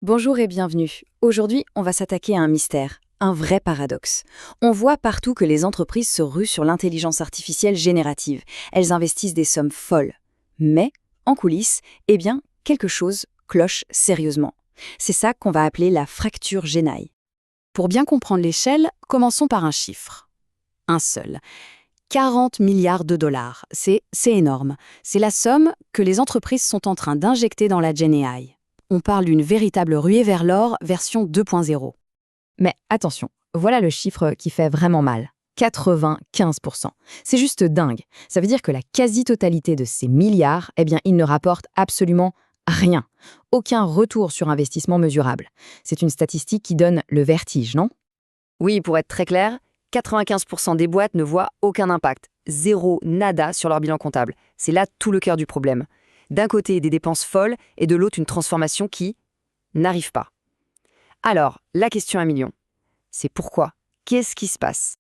Bonjour et bienvenue. Aujourd'hui, on va s'attaquer à un mystère, un vrai paradoxe. On voit partout que les entreprises se ruent sur l'intelligence artificielle générative. Elles investissent des sommes folles. Mais, en coulisses, quelque chose cloche sérieusement. C'est ça qu'on va appeler la fracture génaille. Pour bien comprendre l'échelle, commençons par un chiffre. Un seul. 40 milliards de dollars. C'est énorme. C'est la somme que les entreprises sont en train d'injecter dans la GenAI. On parle d'une véritable ruée vers l'or version 2.0. Mais attention, voilà le chiffre qui fait vraiment mal. 95%. C'est juste dingue. Ça veut dire que la quasi-totalité de ces milliards, ils ne rapportent absolument rien. Aucun retour sur investissement mesurable. C'est une statistique qui donne le vertige, non? Oui, pour être très clair, 95% des boîtes ne voient aucun impact. Zéro, nada sur leur bilan comptable. C'est là tout le cœur du problème. D'un côté, des dépenses folles et de l'autre, une transformation qui n'arrive pas. Alors, la question à million, c'est pourquoi? Qu'est-ce qui se passe?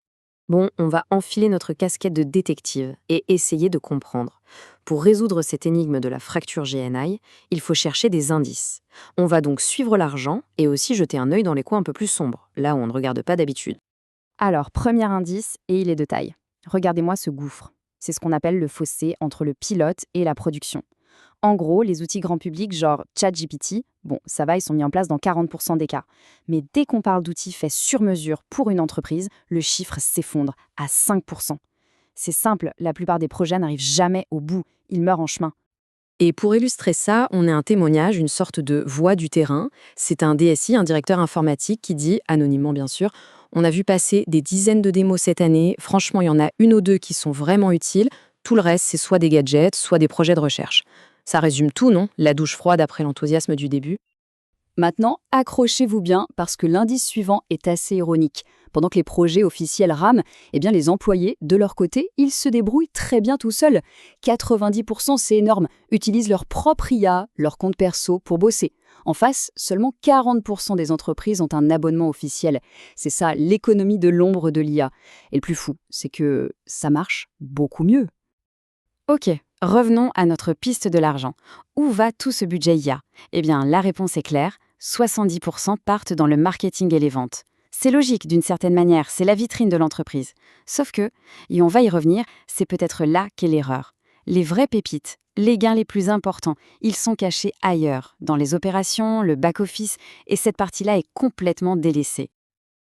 Bon, on va enfiler notre casquette de détective et essayer de comprendre. Pour résoudre cette énigme de la fracture GNI, il faut chercher des indices. On va donc suivre l'argent et aussi jeter un œil dans les coins un peu plus sombres, là où on ne regarde pas d'habitude. Alors, premier indice, et il est de taille. Regardez-moi ce gouffre. C'est ce qu'on appelle le fossé entre le pilote et la production. En gros, les outils grand public genre ChatGPT, bon, ça va, ils sont mis en place dans 40% des cas. Mais dès qu'on parle d'outils faits sur mesure pour une entreprise, le chiffre s'effondre à 5%. C'est simple, la plupart des projets n'arrivent jamais au bout, ils meurent en chemin. Et pour illustrer ça, on a un témoignage, une sorte de voix du terrain. C'est un DSI, un directeur informatique, qui dit, anonymement bien sûr, on a vu passer des dizaines de démos cette année, franchement il y en a une ou deux qui sont vraiment utiles, tout le reste c'est soit des gadgets, soit des projets de recherche. Ça résume tout, non? La douche froide après l'enthousiasme du début. Maintenant, accrochez-vous bien parce que l'indice suivant est assez ironique. Pendant que les projets officiels rament, les employés, de leur côté, ils se débrouillent très bien tout seuls. 90%, c'est énorme, utilisent leur propre IA, leur compte perso pour bosser. En face, seulement 40% des entreprises ont un abonnement officiel. C'est ça, l'économie de l'ombre de l'IA. Et le plus fou, c'est que ça marche beaucoup mieux. Ok, revenons à notre piste de l'argent. Où va tout ce budget IA? La réponse est claire, 70% partent dans le marketing et les ventes. C'est logique d'une certaine manière, c'est la vitrine de l'entreprise. Sauf que, et on va y revenir, c'est peut-être là qu'est l'erreur. Les vraies pépites, les gains les plus importants, ils sont cachés ailleurs, dans les opérations, le back-office, et cette partie-là est complètement délaissée.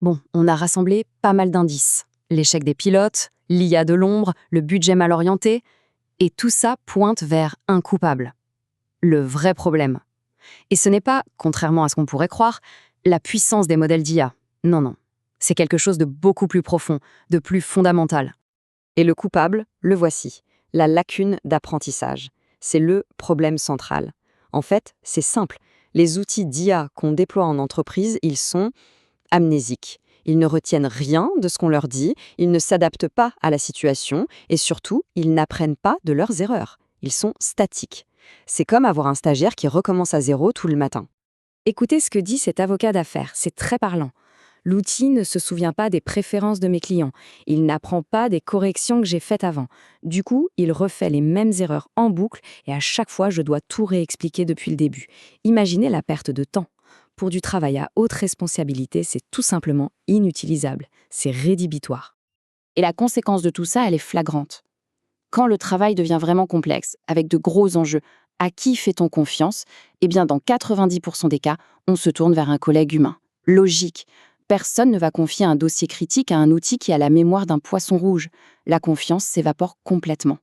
Bon, on a rassemblé pas mal d'indices. L'échec des pilotes, l'IA de l'ombre, le budget mal orienté, et tout ça pointe vers un coupable. Le vrai problème. Et ce n'est pas, contrairement à ce qu'on pourrait croire, la puissance des modèles d'IA. Non. C'est quelque chose de beaucoup plus profond, de plus fondamental. Et le coupable, le voici, la lacune d'apprentissage. C'est le problème central. En fait, c'est simple. Les outils d'IA qu'on déploie en entreprise, ils sont amnésiques. Ils ne retiennent rien de ce qu'on leur dit, ils ne s'adaptent pas à la situation et surtout, ils n'apprennent pas de leurs erreurs. Ils sont statiques. C'est comme avoir un stagiaire qui recommence à zéro tout le matin. Écoutez ce que dit cet avocat d'affaires, c'est très parlant. L'outil ne se souvient pas des préférences de mes clients. Il n'apprend pas des corrections que j'ai faites avant. Du coup, il refait les mêmes erreurs en boucle et à chaque fois, je dois tout réexpliquer depuis le début. Imaginez la perte de temps. Pour du travail à haute responsabilité, c'est tout simplement inutilisable. C'est rédhibitoire. Et la conséquence de tout ça, elle est flagrante. Quand le travail devient vraiment complexe, avec de gros enjeux, à qui fait-on confiance? Dans 90% des cas, on se tourne vers un collègue humain. Logique. Personne ne va confier un dossier critique à un outil qui a la mémoire d'un poisson rouge. La confiance s'évapore complètement.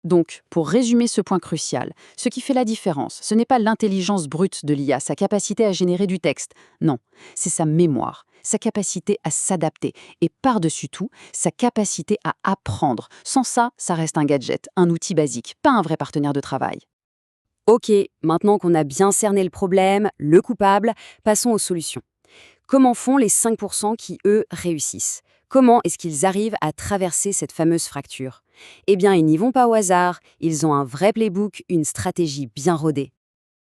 Donc, pour résumer ce point crucial, ce qui fait la différence, ce n'est pas l'intelligence brute de l'IA, sa capacité à générer du texte. Non, c'est sa mémoire, sa capacité à s'adapter et par-dessus tout, sa capacité à apprendre. Sans ça, ça reste un gadget, un outil basique, pas un vrai partenaire de travail. Ok, maintenant qu'on a bien cerné le problème, le coupable, passons aux solutions. Comment font les 5% qui, eux, réussissent? Comment est-ce qu'ils arrivent à traverser cette fameuse fracture? Ils n'y vont pas au hasard, ils ont un vrai playbook, une stratégie bien rodée.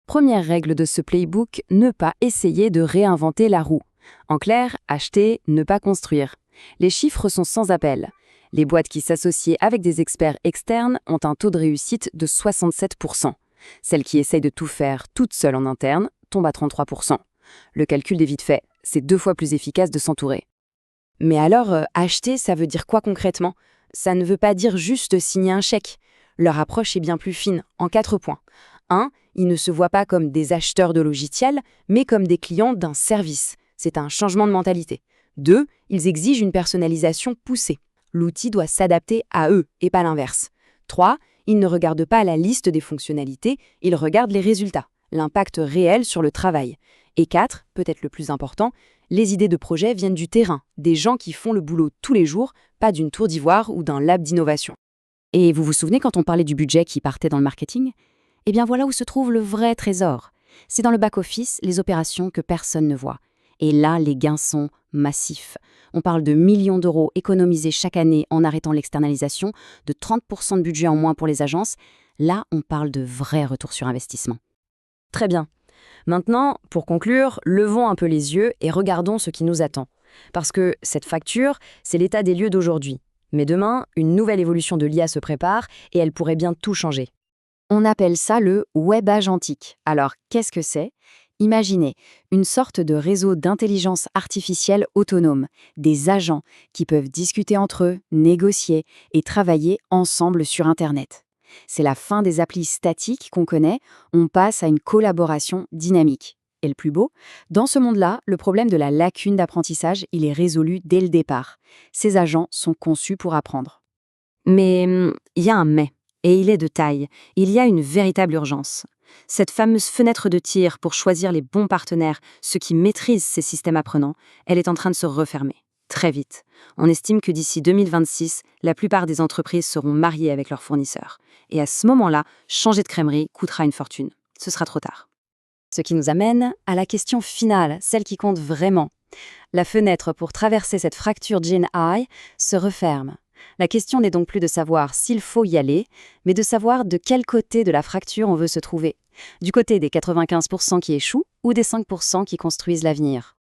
Première règle de ce playbook, ne pas essayer de réinventer la roue. En clair, acheter, ne pas construire. Les chiffres sont sans appel. Les boîtes qui s'associent avec des experts externes ont un taux de réussite de 67%. Celles qui essayent de tout faire toutes seules en interne, tombe à 33%. Le calcul est vite fait, c'est 2 fois plus efficace de s'entourer. Mais alors, acheter, ça veut dire quoi concrètement? Ça ne veut pas dire juste signer un chèque. Leur approche est bien plus fine, en 4 points. 1. Ils ne se voient pas comme des acheteurs de logiciels, mais comme des clients d'un service. C'est un changement de mentalité. 2. Ils exigent une personnalisation poussée. L'outil doit s'adapter à eux et pas l'inverse. 3. Ils ne regardent pas la liste des fonctionnalités, ils regardent les résultats, l'impact réel sur le travail. Et 4, peut-être le plus important, les idées de projet viennent du terrain, des gens qui font le boulot tous les jours, pas d'une tour d'ivoire ou d'un lab d'innovation. Et vous vous souvenez quand on parlait du budget qui partait dans le marketing? Eh bien voilà où se trouve le vrai trésor. C'est dans le back-office, les opérations que personne ne voit. Et là, les gains sont massifs. On parle de millions d'euros économisés chaque année en arrêtant l'externalisation, de 30% de budget en moins pour les agences. Là, on parle de vrais retours sur investissement. Très bien. Maintenant, pour conclure, levons un peu les yeux et regardons ce qui nous attend. Parce que cette fracture, c'est l'état des lieux d'aujourd'hui. Mais demain, une nouvelle évolution de l'IA se prépare et elle pourrait bien tout changer. On appelle ça le web agentique. Alors, qu'est-ce que c'est? Imaginez une sorte de réseau d'intelligence artificielle autonome, des agents qui peuvent discuter entre eux, négocier et travailler ensemble sur Internet. C'est la fin des applis statiques qu'on connaît, on passe à une collaboration dynamique. Et le plus beau, dans ce monde-là, le problème de la lacune d'apprentissage, il est résolu dès le départ. Ces agents sont conçus pour apprendre. Mais il y a un mais, et il est de taille. Il y a une véritable urgence. Cette fameuse fenêtre de tir pour choisir les bons partenaires, ceux qui maîtrisent ces systèmes apprenants, elle est en train de se refermer. Très vite. On estime que d'ici 2026, la plupart des entreprises seront mariées avec leurs fournisseurs. Et à ce moment-là, changer de crèmerie coûtera une fortune. Ce sera trop tard. Ce qui nous amène à la question finale, celle qui compte vraiment. La fenêtre pour traverser cette fracture Gen AI se referme. La question n'est donc plus de savoir s'il faut y aller, mais de savoir de quel côté de la fracture on veut se trouver. Du côté des 95% qui échouent ou des 5% qui construisent l'avenir.